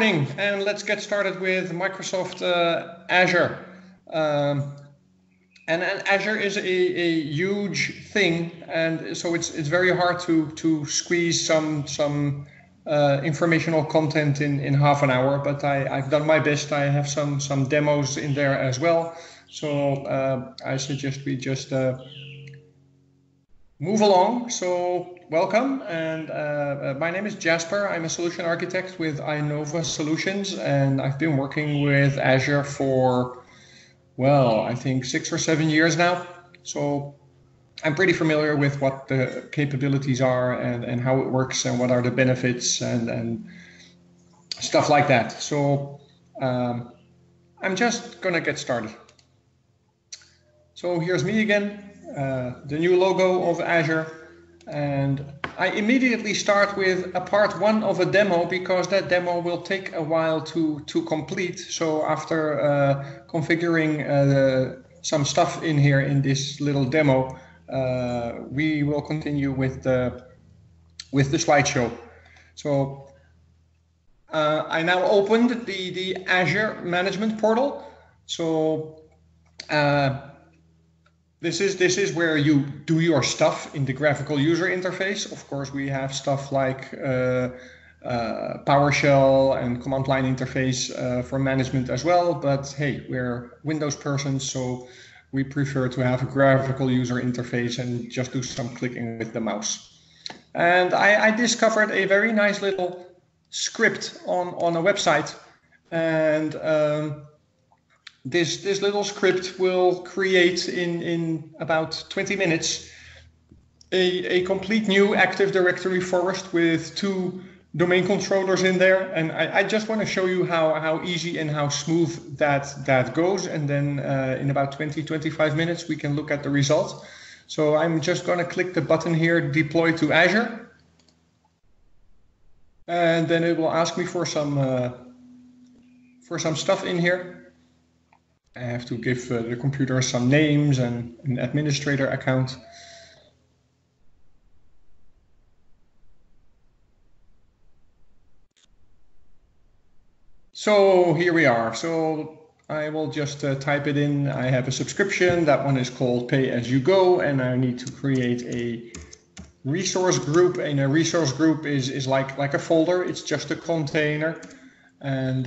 And let's get started with Microsoft Azure. And Azure is a huge thing, and so it's very hard to squeeze some informational content in half an hour. But I've done my best. I have some demos in there as well. So I suggest we just move along. So welcome, and my name is Jasper. I'm a solution architect with Inova Solutions, and I've been working with Azure for, well, I think 6 or 7 years now. So I'm pretty familiar with what the capabilities are and how it works and what are the benefits and stuff like that. So I'm just gonna get started. So here's me again. The new logo of Azure, and I immediately start with a part 1 of a demo because that demo will take a while to complete. So after configuring some stuff in here in this little demo, we will continue with the slideshow. So I now opened the Azure Management Portal. So This is where you do your stuff in the graphical user interface. Of course, we have stuff like PowerShell and command line interface for management as well. But hey, we're Windows persons, so we prefer to have a graphical user interface and just do some clicking with the mouse. And I discovered a very nice little script on a website, and this little script will create in about 20 minutes a complete new Active Directory forest with 2 domain controllers in there. And I just want to show you how easy and how smooth that goes. And then in about 20-25 minutes, we can look at the result. So I'm just going to click the button here, Deploy to Azure. And then it will ask me for some stuff in here. I have to give the computer some names and an administrator account. So here we are. So I will just type it in. I have a subscription. That one is called Pay As You Go, and I need to create a resource group. And a resource group is like a folder. It's just a container. And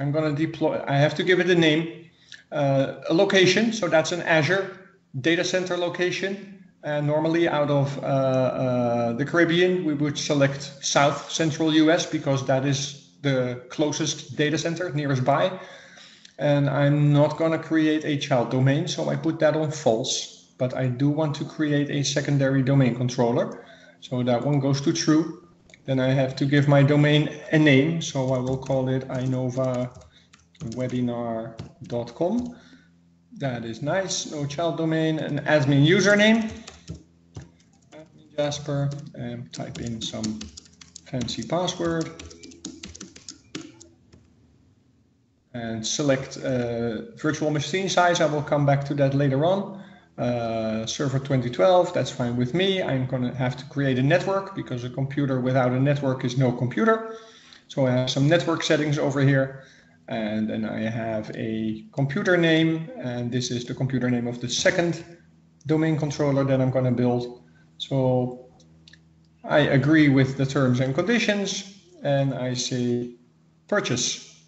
I'm going to deploy. I have to give it a name. A location, so that's an Azure data center location. Normally out of the Caribbean, we would select South Central US because that is the closest data center nearest by. And I'm not going to create a child domain, so I put that on false. But I do want to create a secondary domain controller. So that one goes to true. Then I have to give my domain a name, so I will call it Inova webinar.com. That is nice. No child domain. An admin username, admin Jasper, and type in some fancy password and select virtual machine size. I will come back to that later on. Server 2012, that's fine with me. I'm going to have to create a network because a computer without a network is no computer. So I have some network settings over here. And then I have a computer name, and this is the computer name of the second domain controller that I'm going to build. So I agree with the terms and conditions, and I say purchase.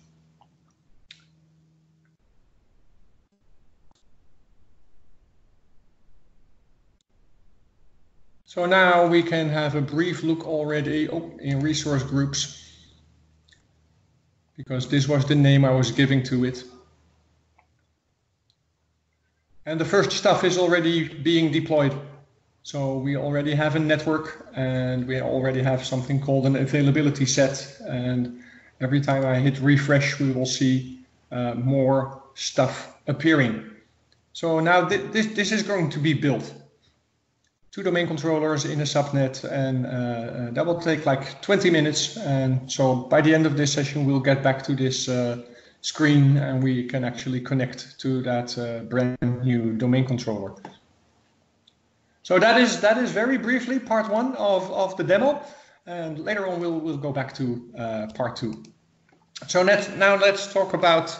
So now we can have a brief look already in resource groups, because this was the name I was giving to it. And the first stuff is already being deployed. So we already have a network, and we already have something called an availability set. And every time I hit refresh, we will see more stuff appearing. So now this is going to be built. 2 domain controllers in a subnet, and that will take like 20 minutes. And so by the end of this session, we'll get back to this screen, and we can actually connect to that brand new domain controller. So that is very briefly part 1 of the demo, and later on we'll go back to part 2. So let's talk about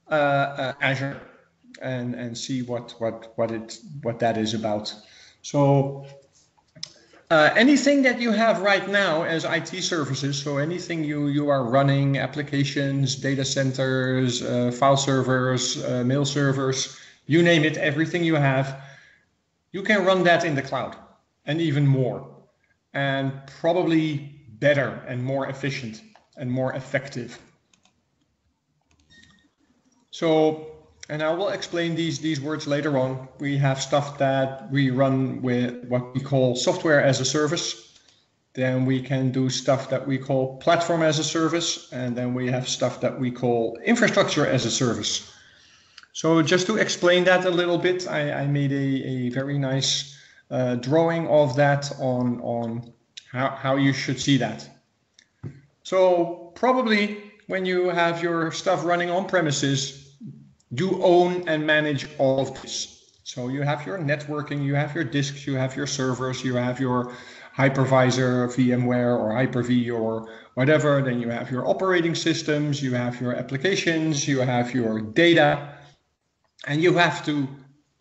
Azure and see what that is about. So anything that you have right now as IT services, so anything you are running, applications, data centers, file servers, mail servers, you name it, everything you have, you can run that in the cloud and even more, and probably better and more efficient and more effective. So, and I will explain these words later on. We have stuff that we run with what we call software as a service. Then we can do stuff that we call platform as a service. And then we have stuff that we call infrastructure as a service. So just to explain that a little bit, I made a very nice drawing of that on how you should see that. So probably when you have your stuff running on premises, you own and manage all of this. So you have your networking, you have your disks, you have your servers, you have your hypervisor, VMware or Hyper-V or whatever. Then you have your operating systems, you have your applications, you have your data, and you have to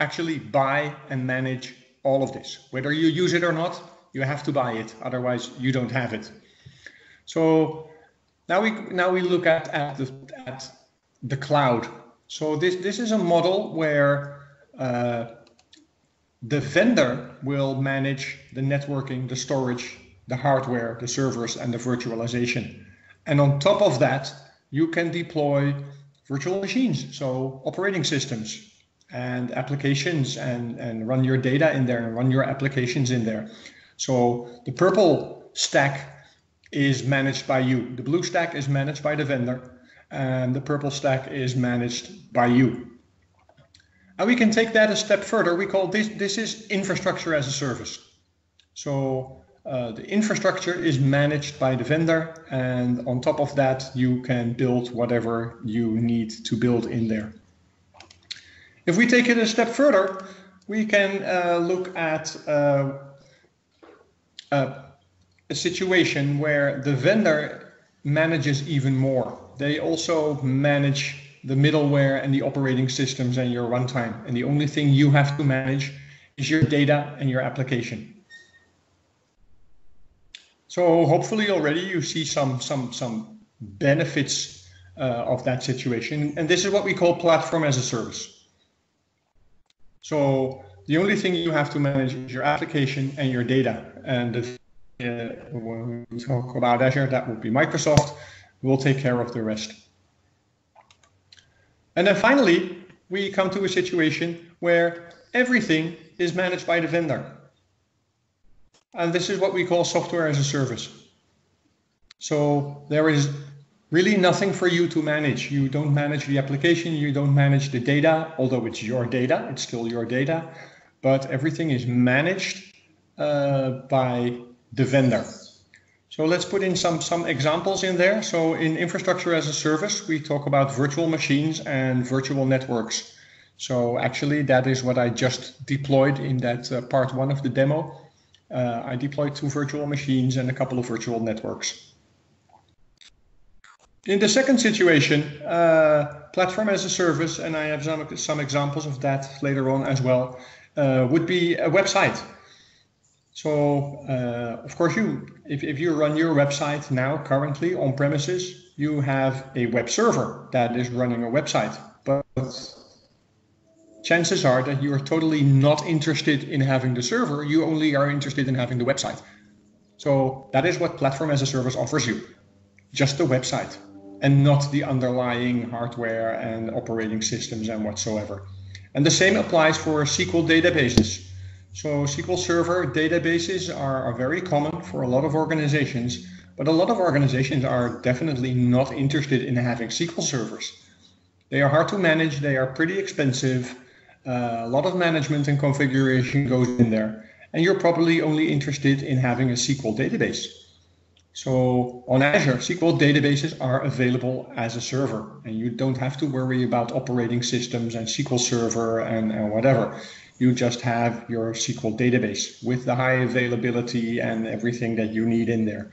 actually buy and manage all of this. Whether you use it or not, you have to buy it, otherwise you don't have it. So now we look at the cloud. So this is a model where the vendor will manage the networking, the storage, the hardware, the servers, and the virtualization. And on top of that, you can deploy virtual machines, so operating systems and applications, and run your data in there and run your applications in there. So the purple stack is managed by you. The blue stack is managed by the vendor. And the purple stack is managed by you. And we can take that a step further. We call this is infrastructure as a service. So the infrastructure is managed by the vendor, and on top of that, you can build whatever you need to build in there. If we take it a step further, we can look at a situation where the vendor manages even more. They also manage the middleware and the operating systems and your runtime. And the only thing you have to manage is your data and your application. So hopefully already you see some benefits of that situation. And this is what we call platform as a service. So the only thing you have to manage is your application and your data. And when we talk about Azure, that would be Microsoft. We'll take care of the rest. And then finally, we come to a situation where everything is managed by the vendor. And this is what we call software as a service. So there is really nothing for you to manage. You don't manage the application, you don't manage the data, although it's your data, it's still your data, but everything is managed by the vendor. So let's put in some examples in there. So in infrastructure as a service, we talk about virtual machines and virtual networks. So actually that is what I just deployed in that part one of the demo. I deployed 2 virtual machines and a couple of virtual networks. In the second situation, platform as a service, and I have some examples of that later on as well, would be a website. So, of course, if you run your website now currently on premises, you have a web server that is running a website. But chances are that you are totally not interested in having the server. You only are interested in having the website. So that is what platform as a service offers you, just the website, and not the underlying hardware and operating systems and whatsoever. And the same applies for SQL databases. So SQL Server databases are very common for a lot of organizations, but a lot of organizations are definitely not interested in having SQL servers. They are hard to manage, they are pretty expensive, a lot of management and configuration goes in there, and you're probably only interested in having a SQL database. So on Azure, SQL databases are available as a server, and you don't have to worry about operating systems and SQL Server and whatever. You just have your SQL database with the high availability and everything that you need in there.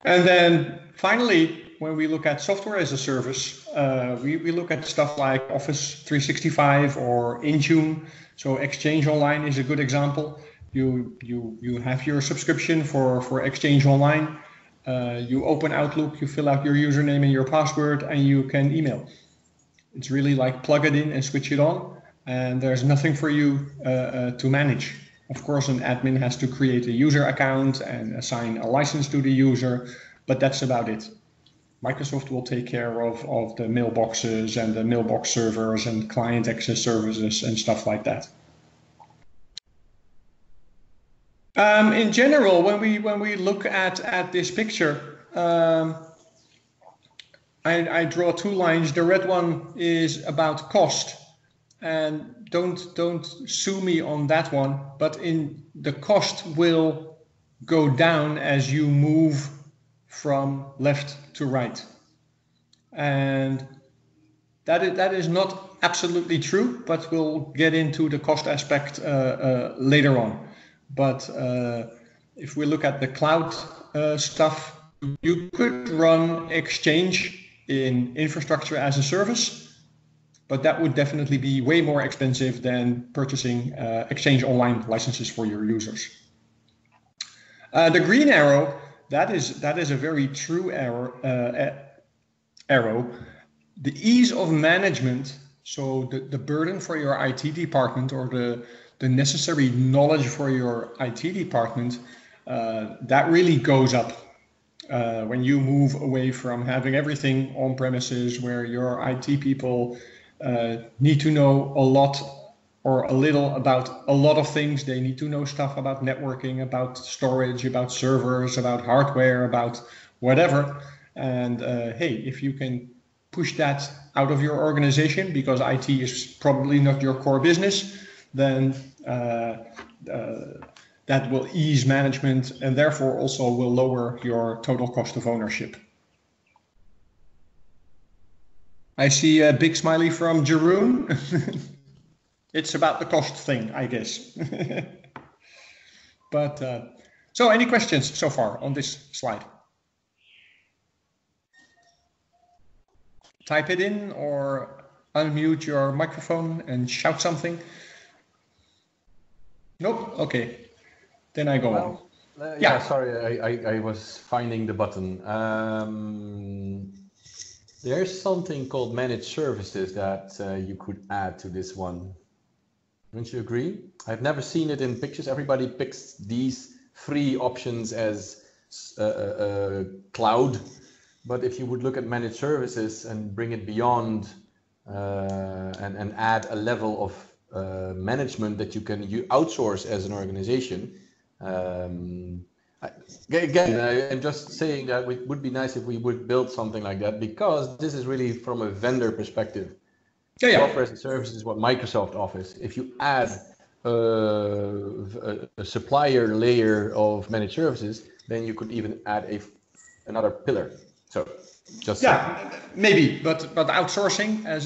And then finally, when we look at software as a service, we look at stuff like Office 365 or Intune. So Exchange Online is a good example. You have your subscription for Exchange Online. You open Outlook, you fill out your username and your password, and you can email. It's really like plug it in and switch it on, and there's nothing for you to manage. Of course, an admin has to create a user account and assign a license to the user, but that's about it. Microsoft will take care of the mailboxes and the mailbox servers and client access services and stuff like that. In general, when we look at this picture, I draw two lines. The red one is about cost, and don't sue me on that one, but the cost will go down as you move from left to right, and that is not absolutely true, but we'll get into the cost aspect later on. But if we look at the cloud stuff, you could run Exchange in infrastructure as a service, but that would definitely be way more expensive than purchasing Exchange Online licenses for your users. The green arrow, that is a very true arrow. The ease of management, so the burden for your IT department or the necessary knowledge for your IT department, that really goes up when you move away from having everything on premises, where your IT people need to know a lot or a little about a lot of things. They need to know stuff about networking, about storage, about servers, about hardware, about whatever. And hey, if you can push that out of your organization because IT is probably not your core business, then that will ease management and therefore also will lower your total cost of ownership. I see a big smiley from Jeroen. It's about the cost thing, I guess. But so any questions so far on this slide? Type it in or unmute your microphone and shout something. Nope. Okay. Then I go on. Yeah, sorry, I was finding the button. There's something called managed services that you could add to this one. Don't you agree? I've never seen it in pictures. Everybody picks these three options as cloud. But if you would look at managed services and bring it beyond and add a level of management that you can outsource as an organization. Again, I'm just saying that it would be nice if we would build something like that, because this is really from a vendor perspective. Software as a service is what Microsoft offers. If you add a supplier layer of managed services, then you could even add another pillar. So just maybe, but outsourcing as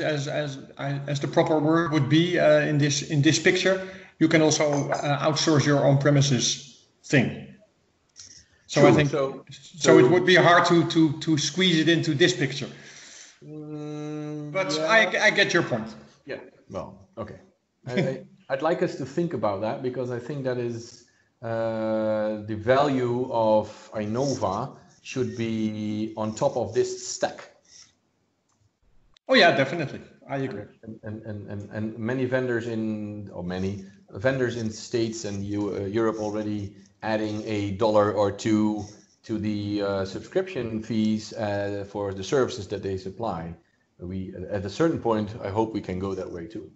the proper word would be in this picture, you can also outsource your on-premises thing. So true. I think so it would be hard to squeeze it into this picture. But I get your point. Yeah. Well, okay. I'd like us to think about that, because I think that is the value of Inova should be on top of this stack. Oh yeah, definitely. I agree. And many vendors in States and Europe already adding $1 or $2 to the subscription fees for the services that they supply. We at a certain point, I hope we can go that way too.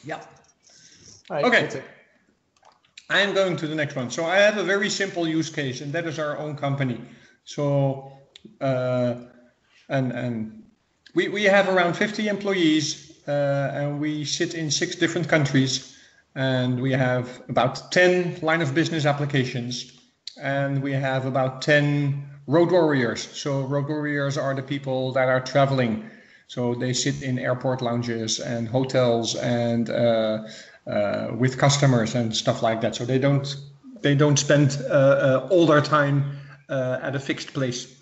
Yeah. All right, okay. I am going to the next one. So I have a very simple use case, and that is our own company. So and we have around 50 employees, and we sit in 6 different countries, and we have about 10 line of business applications, and we have about 10 road warriors. So road warriors are the people that are traveling. So they sit in airport lounges and hotels and with customers and stuff like that. So they don't spend all their time at a fixed place.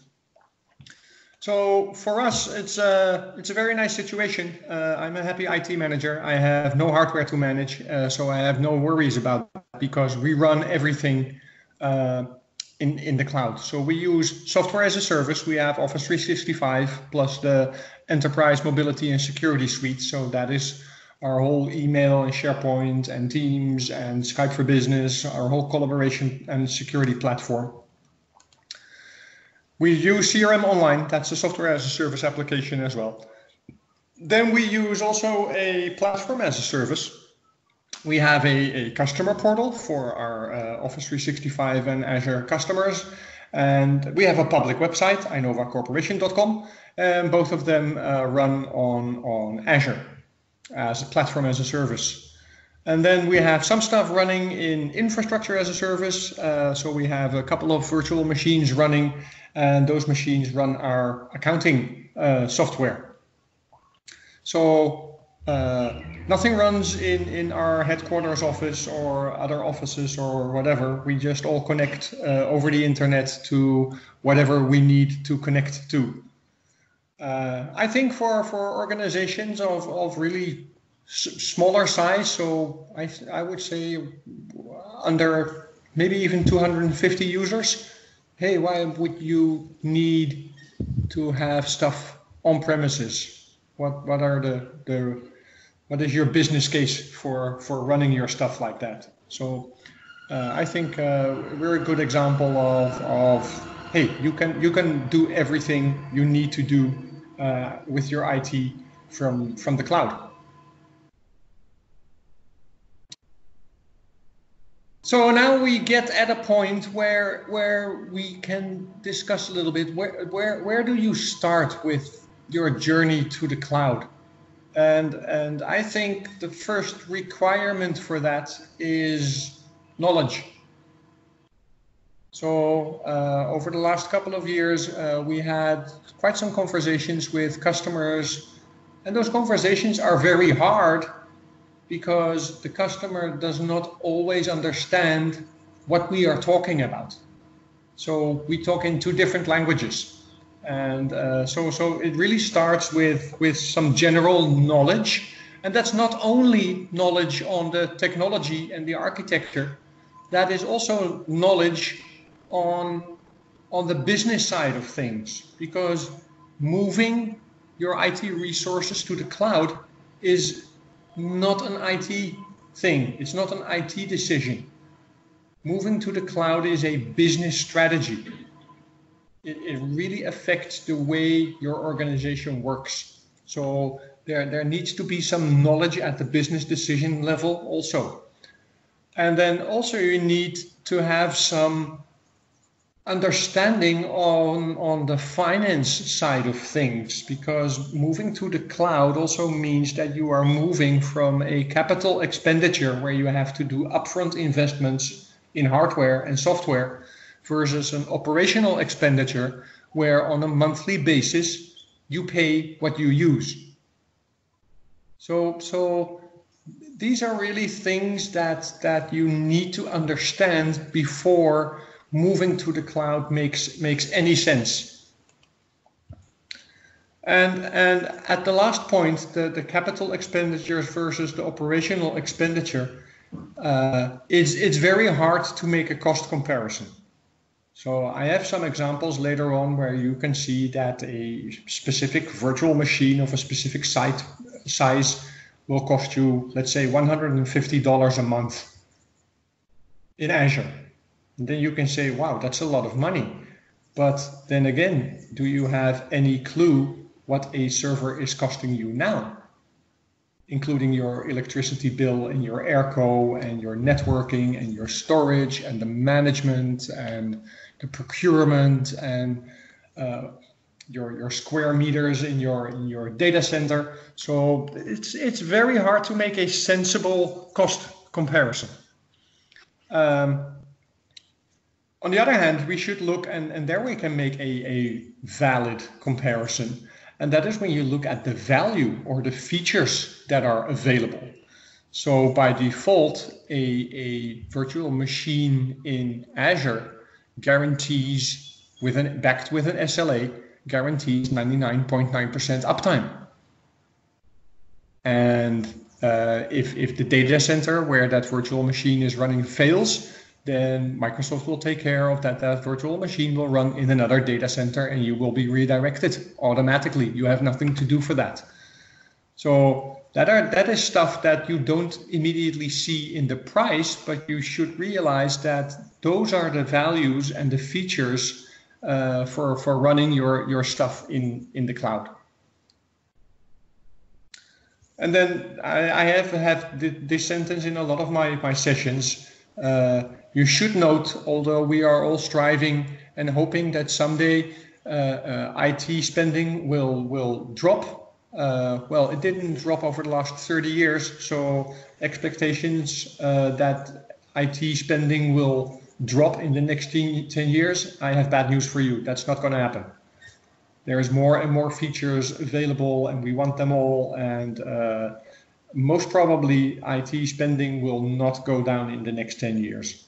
So for us, it's a very nice situation. I'm a happy IT manager. I have no hardware to manage, so I have no worries about that because we run everything in the cloud. So we use software as a service. We have Office 365 plus the Enterprise Mobility and Security Suite. So that is our whole email and SharePoint and Teams and Skype for Business, our whole collaboration and security platform. We use CRM Online. That's a software as a service application as well. Then we use also a platform as a service. We have a customer portal for our Office 365 and Azure customers. And we have a public website, inovacorporation.com. And both of them run on Azure as a platform as a service. And then we have some stuff running in infrastructure as a service. So we have a couple of virtual machines running, and those machines run our accounting software. So nothing runs in our headquarters office or other offices or whatever. We just all connect over the internet to whatever we need to connect to. I think for organizations of really smaller size, so I would say under maybe even 250 users, hey, why would you need to have stuff on premises? What is your business case for running your stuff like that? So I think we're a good example of hey, you can do everything you need to do with your IT from the cloud. So now we get at a point where we can discuss a little bit where do you start with your journey to the cloud? And I think the first requirement for that is knowledge. So over the last couple of years, we had quite some conversations with customers, and those conversations are very hard because the customer does not always understand what we are talking about. So we talk in two different languages. And so it really starts with some general knowledge. And that's not only knowledge on the technology and the architecture, that is also knowledge on the business side of things. Because moving your IT resources to the cloud is not an IT thing. It's not an IT decision. Moving to the cloud is a business strategy. It really affects the way your organization works. So there needs to be some knowledge at the business decision level also. And then also you need to have some understanding on the finance side of things, because moving to the cloud also means that you are moving from a capital expenditure where you have to do upfront investments in hardware and software versus an operational expenditure where on a monthly basis you pay what you use. So these are really things that you need to understand before moving to the cloud makes any sense. And at the last point, the capital expenditures versus the operational expenditure, it's very hard to make a cost comparison. So I have some examples later on where you can see that a specific virtual machine of a specific size will cost you, let's say, $150 a month in Azure. And then you can say, wow, that's a lot of money. But then again, do you have any clue what a server is costing you now? Including your electricity bill and your airco and your networking and your storage and the management and the procurement and your square meters in your data center. So it's very hard to make a sensible cost comparison. On the other hand, we should look, and there we can make a valid comparison. And that is when you look at the value or the features that are available. So by default, a virtual machine in Azure guarantees backed with an SLA, guarantees 99.9% uptime. And if the data center where that virtual machine is running fails, then Microsoft will take care of that. That virtual machine will run in another data center and you will be redirected automatically. You have nothing to do for that. So that is stuff that you don't immediately see in the price, but you should realize that those are the values and the features for running your stuff in the cloud. And then I have had this sentence in a lot of my sessions. You should note, although we are all striving and hoping that someday IT spending will drop. Well, it didn't drop over the last 30 years, so expectations that IT spending will drop in the next 10 years, I have bad news for you. That's not going to happen. There's more and more features available and we want them all, and most probably IT spending will not go down in the next 10 years.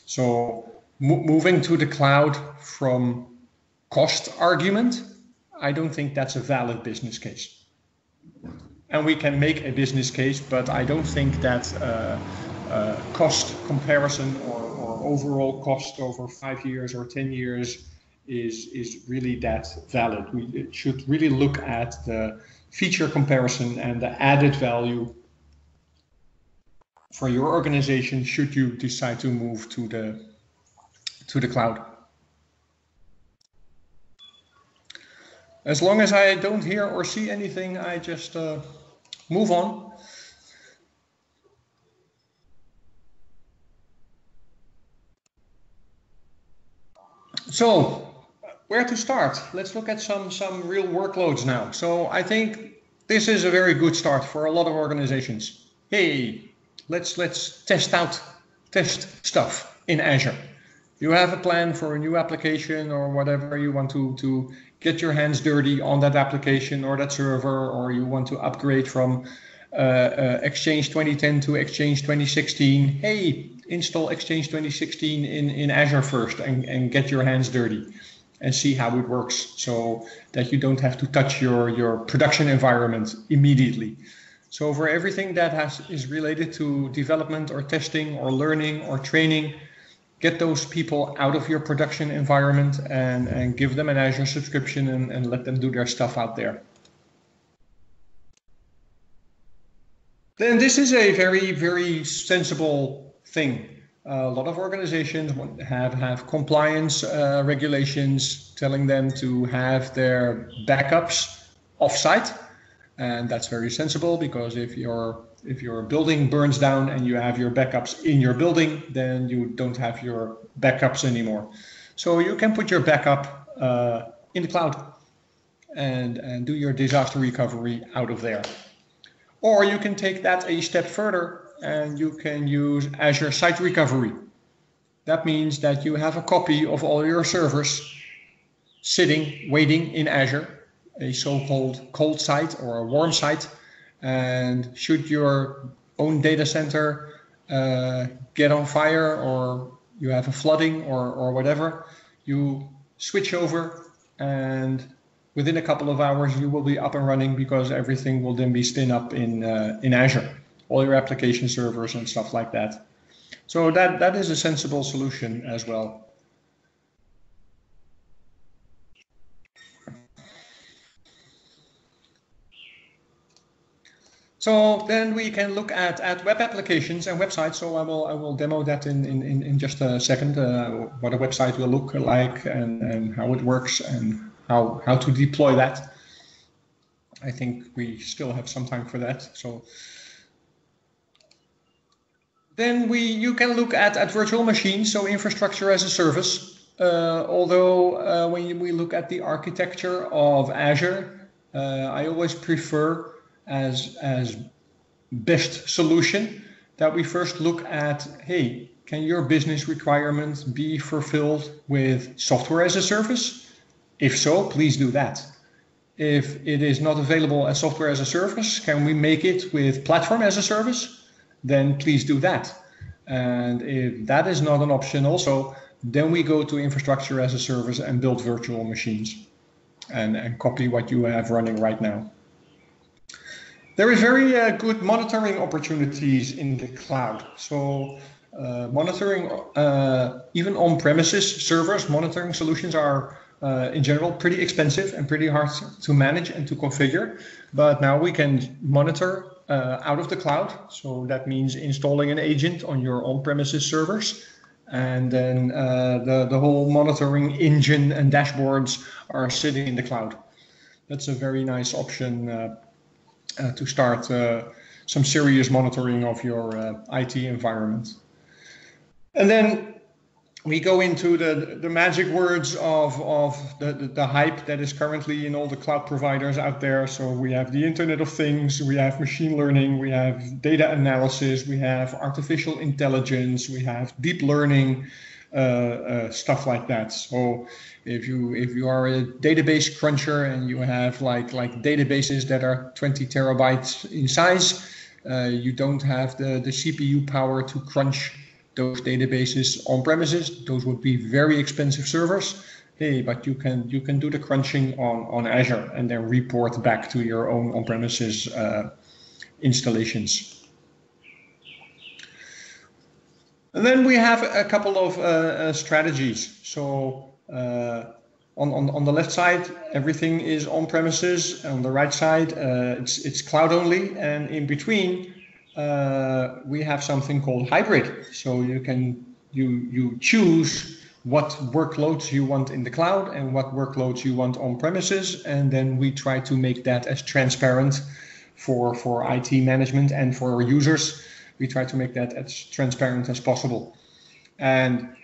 So moving to the cloud from cost argument, I don't think that's a valid business case. And we can make a business case, but I don't think that cost comparison or overall cost over 5 years or 10 years is really that valid. We should really look at the feature comparison and the added value for your organization should you decide to move to the cloud. As long as I don't hear or see anything, I just move on. So, where to start? Let's look at some real workloads now. So I think this is a very good start for a lot of organizations. Hey, let's test stuff in Azure. You have a plan for a new application or whatever you want to get your hands dirty on that application or that server, or you want to upgrade from Exchange 2010 to Exchange 2016. Hey, install Exchange 2016 in Azure first and get your hands dirty and see how it works so that you don't have to touch your production environment immediately. So for everything that is related to development or testing or learning or training, get those people out of your production environment and give them an Azure subscription and let them do their stuff out there. Then this is a very, very sensible thing. A lot of organizations have compliance regulations telling them to have their backups offsite. And that's very sensible, because if your building burns down and you have your backups in your building, then you don't have your backups anymore. So you can put your backup in the cloud and do your disaster recovery out of there. Or you can take that a step further and you can use Azure Site Recovery. That means that you have a copy of all your servers sitting, waiting in Azure, a so-called cold site or a warm site. And should your own data center get on fire, or you have a flooding or whatever, you switch over and within a couple of hours you will be up and running, because everything will then be spin up in Azure, all your application servers and stuff like that. So that is a sensible solution as well. So then we can look at web applications and websites. So I will demo that in just a second, what a website will look like and how it works and how to deploy that. I think we still have some time for that. So then you can look at virtual machines, so infrastructure as a service. Although when we look at the architecture of Azure, I always prefer as best solution that we first look at, hey, can your business requirements be fulfilled with software as a service? If so, please do that. If it is not available as software as a service, can we make it with platform as a service? Then please do that. And if that is not an option also, Then we go to infrastructure as a service and build virtual machines and copy what you have running right now. There is very good monitoring opportunities in the cloud. So monitoring, even on-premises servers, monitoring solutions are in general pretty expensive and pretty hard to manage and to configure. But now we can monitor out of the cloud. So that means installing an agent on your on-premises servers. And then the whole monitoring engine and dashboards are sitting in the cloud. That's a very nice option to start some serious monitoring of your IT environment. And then we go into the magic words of the hype that is currently in all the cloud providers out there. So we have the Internet of Things, we have machine learning, we have data analysis, we have artificial intelligence, we have deep learning, stuff like that. So if you are a database cruncher and you have like databases that are 20 terabytes in size, you don't have the CPU power to crunch those databases on premises. Those would be very expensive servers. Hey, but you can do the crunching on Azure and then report back to your own on-premises installations. And then we have a couple of strategies. So on the left side, everything is on premises. On the right side, it's cloud only, and in between, we have something called hybrid. So you choose what workloads you want in the cloud and what workloads you want on premises, and then we try to make that as transparent for IT management and for users. We try to make that as transparent as possible. And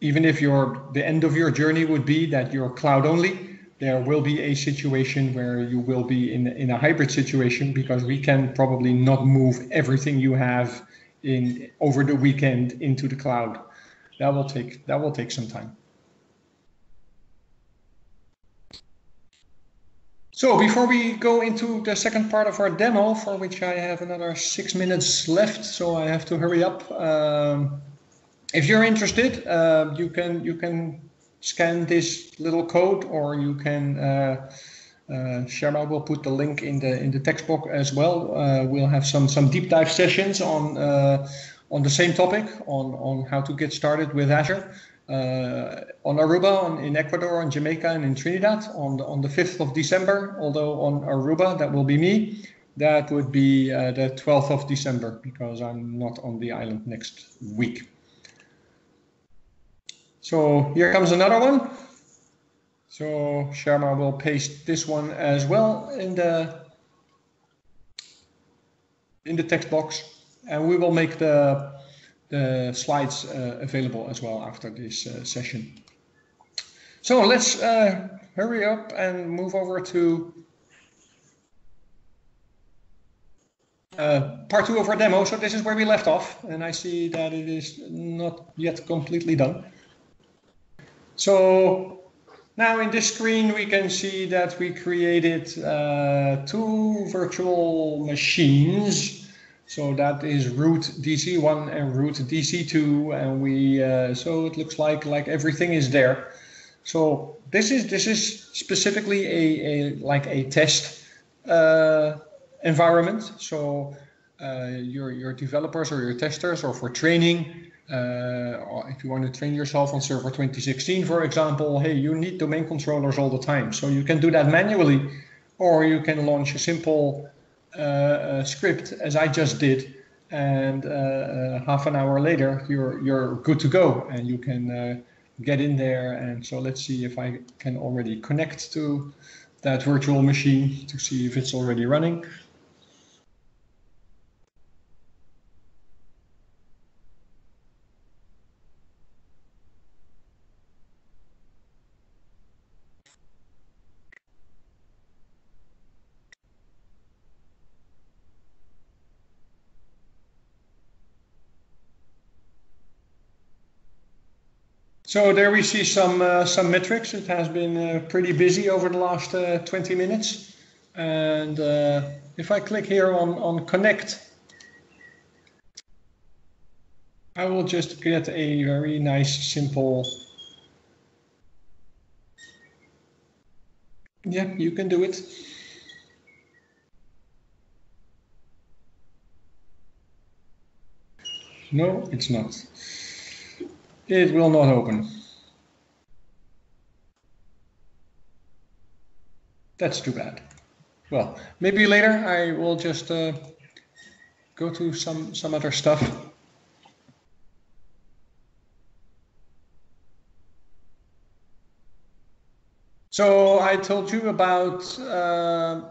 even if the end of your journey would be that you're cloud only, there will be a situation where you will be in a hybrid situation, because we can probably not move everything you have over the weekend into the cloud. That will take some time. So before we go into the second part of our demo, for which I have another 6 minutes left, so I have to hurry up. If you're interested, you can scan this little code, or you can Sharma will put the link in the text box as well. We'll have some deep dive sessions on the same topic, on how to get started with Azure. On Aruba, in Ecuador, on Jamaica, and in Trinidad on the 5th of December. Although on Aruba, that will be me. That would be the 12th of December, because I'm not on the island next week. So here comes another one. So Sharma will paste this one as well in the text box, and we will make the slides available as well after this session. So let's hurry up and move over to part 2 of our demo. So this is where we left off, and I see that it is not yet completely done. So now in this screen we can see that we created 2 virtual machines. So that is root DC1 and root DC2, and we so it looks like everything is there. So this is specifically a test environment. So your developers or your testers, or for training. Or if you want to train yourself on Server 2016, for example, hey, you need domain controllers all the time. So you can do that manually, or you can launch a simple script, as I just did, and half an hour later you're good to go, and you can get in there. And so let's see if I can already connect to that virtual machine to see if it's already running. So there we see some metrics. It has been pretty busy over the last 20 minutes. And if I click here on connect, I will just get a very nice, simple Yeah, you can do it. No, it's not. It will not open. That's too bad. Well, maybe later I will just go to some other stuff. So I told you about a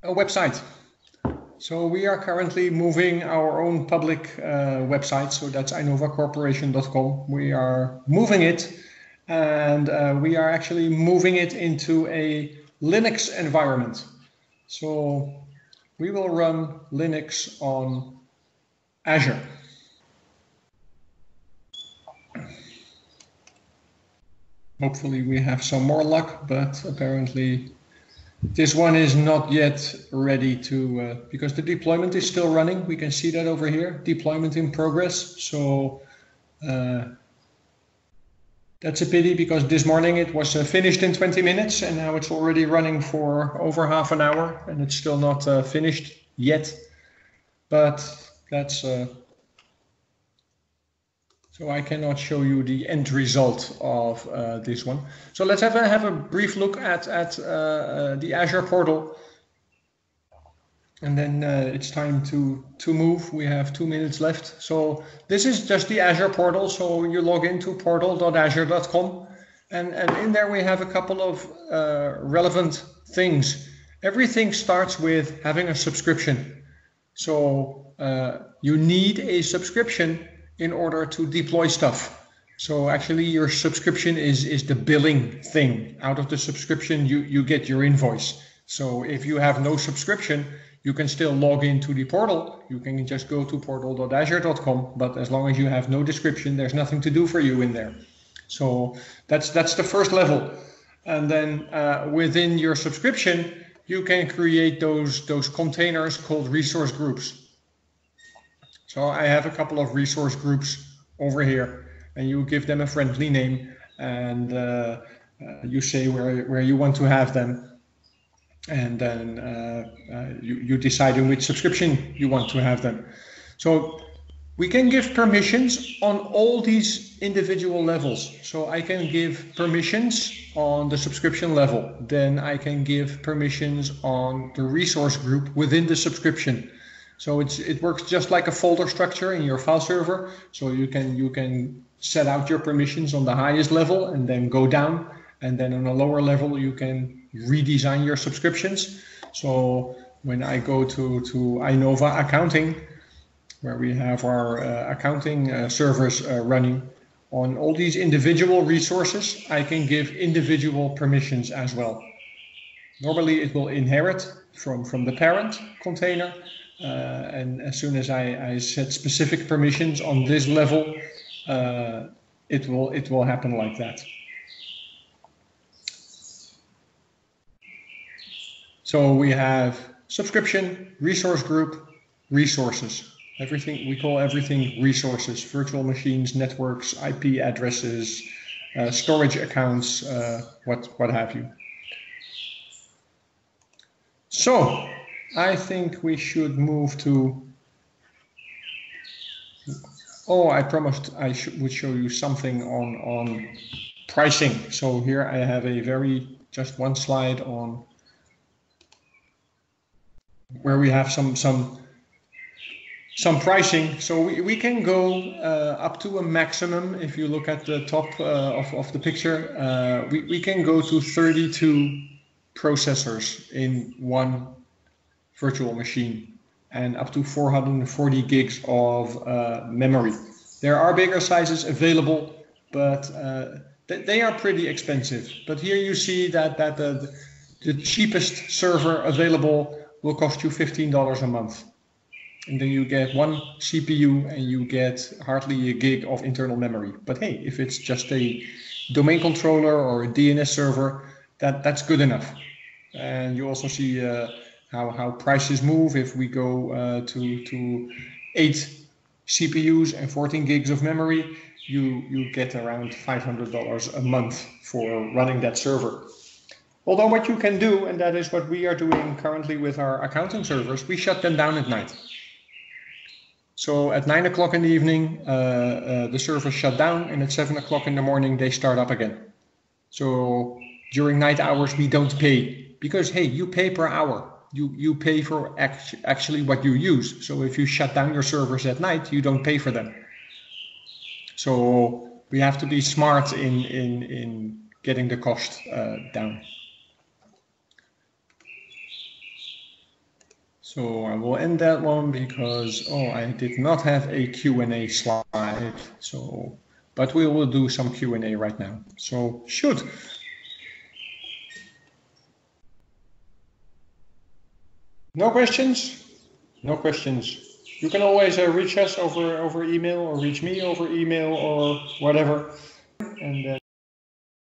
website. So we are currently moving our own public website. So that's inovacorporation.com. We are moving it, and we are actually moving it into a Linux environment. So we will run Linux on Azure. Hopefully we have some more luck, but apparently this one is not yet ready to, because the deployment is still running. We can see that over here, deployment in progress. So that's a pity, because this morning it was finished in 20 minutes and now it's already running for over half an hour and it's still not finished yet. But that's, so I cannot show you the end result of this one. So let's have a brief look at the Azure portal. And then it's time to move. We have 2 minutes left. So this is just the Azure portal. So you log into portal.azure.com. And in there we have a couple of relevant things. Everything starts with having a subscription. So you need a subscription in order to deploy stuff. So actually your subscription is the billing thing. Out of the subscription, you get your invoice. So if you have no subscription, you can still log into the portal. You can just go to portal.azure.com, but as long as you have no description, there's nothing to do for you in there. So that's the first level. And then within your subscription, you can create those containers called resource groups. So I have a couple of resource groups over here, and you give them a friendly name, and you say where you want to have them, and then you decide in which subscription you want to have them. So we can give permissions on all these individual levels. So I can give permissions on the subscription level, then I can give permissions on the resource group within the subscription. So it works just like a folder structure in your file server. So you can set out your permissions on the highest level and then go down. And then on a lower level, you can redesign your subscriptions. So when I go to Inova accounting, where we have our accounting servers running, on all these individual resources, I can give individual permissions as well. Normally it will inherit from the parent container. And as soon as I set specific permissions on this level, it will happen like that. So we have subscription, resource group, resources. Everything, we call everything resources: virtual machines, networks, IP addresses, storage accounts, what have you. So I think we should move to, oh, I promised I would show you something on pricing. So here I have just one slide on where we have some pricing. So we can go up to a maximum. If you look at the top of the picture, we can go to 32 processors in one virtual machine and up to 440 gigs of memory. There are bigger sizes available, but they are pretty expensive. But here you see that the cheapest server available will cost you $15 a month. And then you get one CPU and you get hardly a gig of internal memory. But hey, if it's just a domain controller or a DNS server, that's good enough. And you also see how prices move. If we go to 8 CPUs and 14 gigs of memory, you get around $500 a month for running that server. Although what you can do, and that is what we are doing currently with our accounting servers, we shut them down at night. So at 9 o'clock in the evening, the servers shut down, and at 7 o'clock in the morning, they start up again. So during night hours, we don't pay because, hey, you pay per hour. You pay for actually what you use. So if you shut down your servers at night, you don't pay for them. So we have to be smart in getting the cost down. So I will end that one because, I did not have a Q&A slide. So, but we will do some Q&A right now. So shoot. No questions? No questions. You can always reach us over email or reach me over email or whatever. And